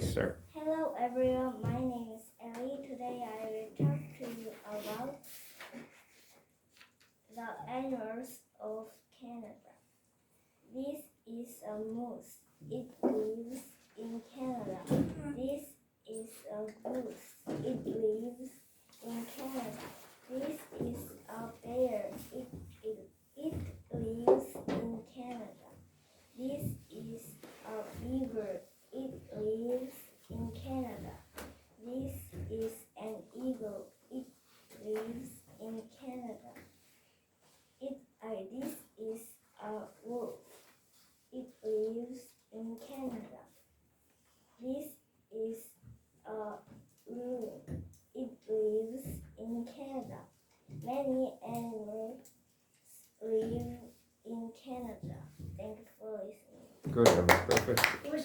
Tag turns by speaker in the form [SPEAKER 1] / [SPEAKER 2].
[SPEAKER 1] Please, sir.
[SPEAKER 2] Hello everyone, my name is Ellie. Today I will talk to you about the animals of Canada. This is a moose. It lives in Canada. This is a goose. It lives in Canada. This is a bear. It lives in Canada. This is a beaver. It lives in Canada. This is an eagle. It lives in Canada. This is a wolf. It lives in Canada. This is a loon. It lives in Canada. Many animals live in Canada. Thank you for listening.
[SPEAKER 1] Good, that was perfect. Okay.